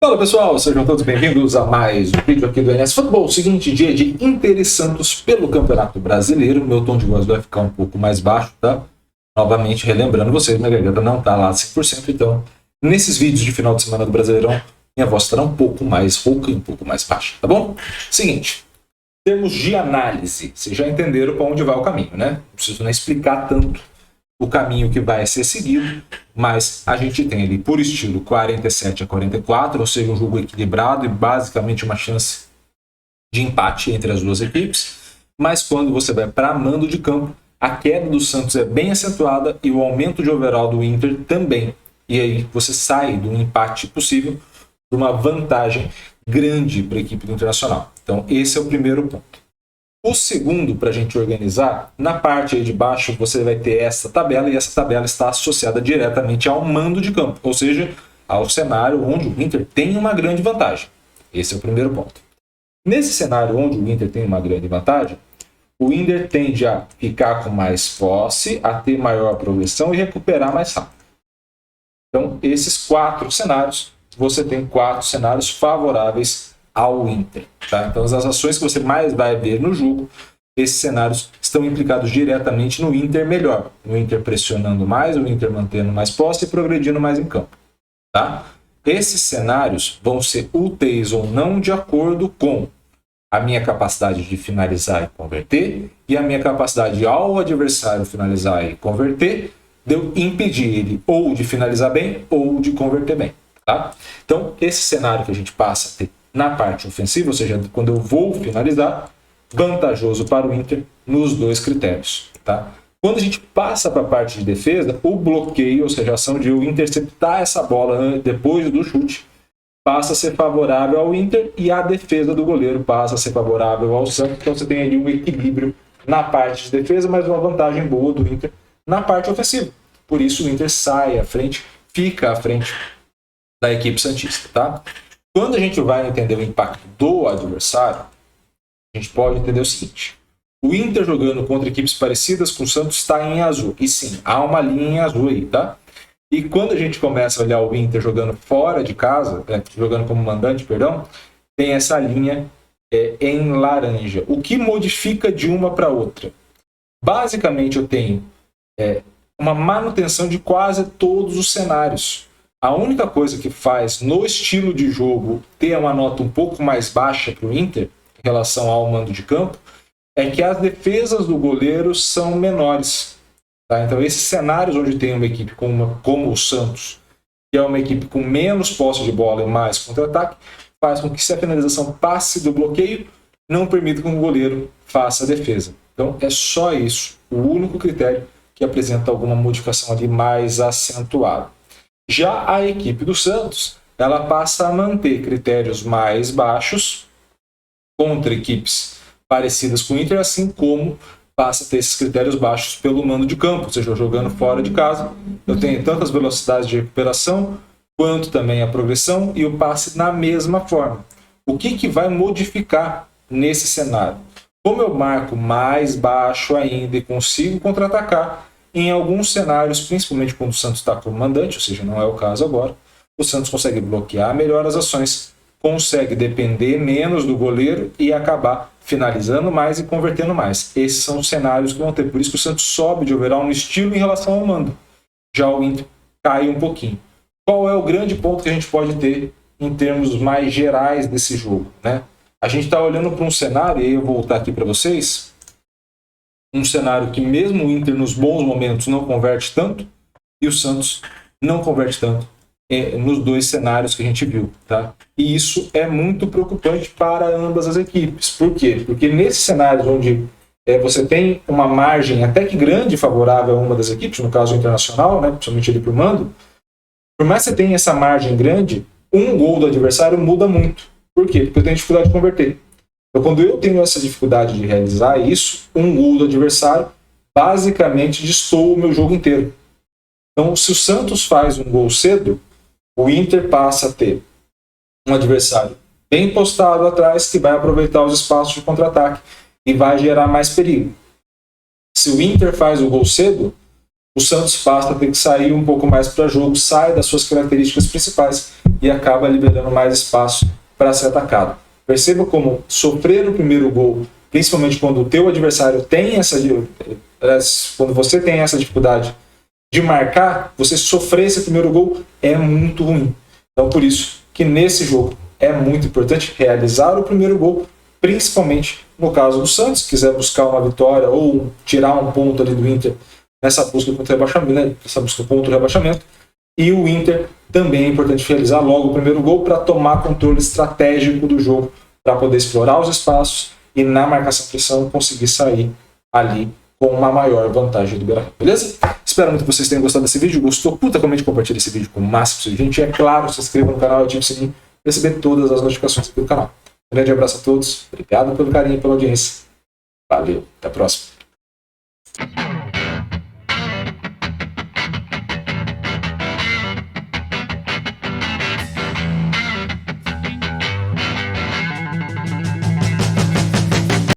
Fala pessoal, sejam todos bem-vindos a mais um vídeo aqui do NS Futebol. Seguinte, dia de Inter e Santos pelo Campeonato Brasileiro. Meu tom de voz vai ficar um pouco mais baixo, tá? Novamente, relembrando vocês, minha garganta não tá lá 100%, então nesses vídeos de final de semana do Brasileirão, minha voz estará um pouco mais rouca e um pouco mais baixa, tá bom? Seguinte, termos de análise, vocês já entenderam para onde vai o caminho, né? Não preciso nem explicar tanto o caminho que vai ser seguido, mas a gente tem ali por estilo 47-44, ou seja, um jogo equilibrado e basicamente uma chance de empate entre as duas equipes. Mas quando você vai para mando de campo, a queda do Santos é bem acentuada e o aumento de overall do Inter também. E aí você sai do empate possível para uma vantagem grande para a equipe do Internacional. Então esse é o primeiro ponto. O segundo, para a gente organizar, na parte aí de baixo você vai ter essa tabela, e essa tabela está associada diretamente ao mando de campo, ou seja, ao cenário onde o Inter tem uma grande vantagem. Esse é o primeiro ponto. Nesse cenário onde o Inter tem uma grande vantagem, o Inter tende a ficar com mais posse, a ter maior progressão e recuperar mais rápido. Então, esses quatro cenários, você tem quatro cenários favoráveis ao Inter, tá? Então as ações que você mais vai ver no jogo, esses cenários estão implicados diretamente no Inter melhor, no Inter pressionando mais, o Inter mantendo mais posse e progredindo mais em campo, tá? Esses cenários vão ser úteis ou não de acordo com a minha capacidade de finalizar e converter e a minha capacidade ao adversário finalizar e converter, de eu impedir ele ou de finalizar bem ou de converter bem, tá? Então esse cenário que a gente passa a ter na parte ofensiva, ou seja, quando eu vou finalizar, vantajoso para o Inter nos dois critérios, tá? Quando a gente passa para a parte de defesa, o bloqueio, ou seja, a ação de eu interceptar essa bola depois do chute, passa a ser favorável ao Inter e a defesa do goleiro passa a ser favorável ao Santos. Então você tem ali um equilíbrio na parte de defesa, mas uma vantagem boa do Inter na parte ofensiva. Por isso o Inter sai à frente, fica à frente da equipe santista, tá? Quando a gente vai entender o impacto do adversário, a gente pode entender o seguinte: o Inter jogando contra equipes parecidas com o Santos está em azul. E sim, há uma linha em azul aí, tá? E quando a gente começa a olhar o Inter jogando fora de casa, jogando como mandante, perdão, tem essa linha em laranja. O que modifica de uma para outra? Basicamente eu tenho uma manutenção de quase todos os cenários. A única coisa que faz no estilo de jogo ter uma nota um pouco mais baixa para o Inter em relação ao mando de campo é que as defesas do goleiro são menores. Tá? Então esses cenários onde tem uma equipe como o Santos, que é uma equipe com menos posse de bola e mais contra-ataque, faz com que se a finalização passe do bloqueio, não permita que o goleiro faça a defesa. Então é só isso, o único critério que apresenta alguma modificação ali mais acentuada. Já a equipe do Santos, ela passa a manter critérios mais baixos contra equipes parecidas com o Inter, assim como passa a ter esses critérios baixos pelo mando de campo, ou seja, jogando fora de casa, eu tenho tanto as velocidades de recuperação, quanto também a progressão e o passe na mesma forma. O que vai modificar nesse cenário? Como eu marco mais baixo ainda e consigo contra-atacar, em alguns cenários, principalmente quando o Santos está como mandante, ou seja, não é o caso agora, o Santos consegue bloquear melhor as ações, consegue depender menos do goleiro e acabar finalizando mais e convertendo mais. Esses são os cenários que vão ter. Por isso que o Santos sobe de overall no estilo em relação ao mando. Já o Inter cai um pouquinho. Qual é o grande ponto que a gente pode ter em termos mais gerais desse jogo, né? A gente está olhando para um cenário, e aí eu vou voltar aqui para vocês, um cenário que mesmo o Inter nos bons momentos não converte tanto e o Santos não converte tanto nos dois cenários que a gente viu, tá? E isso é muito preocupante para ambas as equipes. Por quê? Porque nesses cenários onde você tem uma margem até que grande favorável a uma das equipes, no caso o Internacional, né, principalmente ali para o mando, por mais que você tenha essa margem grande, um gol do adversário muda muito. Por quê? Porque eu tenho dificuldade de converter. Então, quando eu tenho essa dificuldade de realizar isso, um gol do adversário basicamente destoa o meu jogo inteiro. Então, se o Santos faz um gol cedo, o Inter passa a ter um adversário bem postado atrás que vai aproveitar os espaços de contra-ataque e vai gerar mais perigo. Se o Inter faz o gol cedo, o Santos passa a ter que sair um pouco mais para jogo, sai das suas características principais, e acaba liberando mais espaço para ser atacado. Perceba como sofrer o primeiro gol, principalmente quando o teu adversário tem quando você tem essa dificuldade de marcar, você sofrer esse primeiro gol é muito ruim. Então, por isso que nesse jogo é muito importante realizar o primeiro gol, principalmente no caso do Santos, se quiser buscar uma vitória ou tirar um ponto ali do Inter nessa busca contra o rebaixamento, né? Essa busca contra o rebaixamento. E o Inter também é importante realizar logo o primeiro gol para tomar controle estratégico do jogo, para poder explorar os espaços e na marcação-pressão conseguir sair ali com uma maior vantagem do Beira-Rio, beleza? Espero muito que vocês tenham gostado desse vídeo. Gostou? Puta, comente e compartilhe esse vídeo com o máximo possível. Gente, é claro, se inscreva no canal e ative o sininho para receber todas as notificações aqui do canal. Um grande abraço a todos. Obrigado pelo carinho e pela audiência. Valeu. Até a próxima.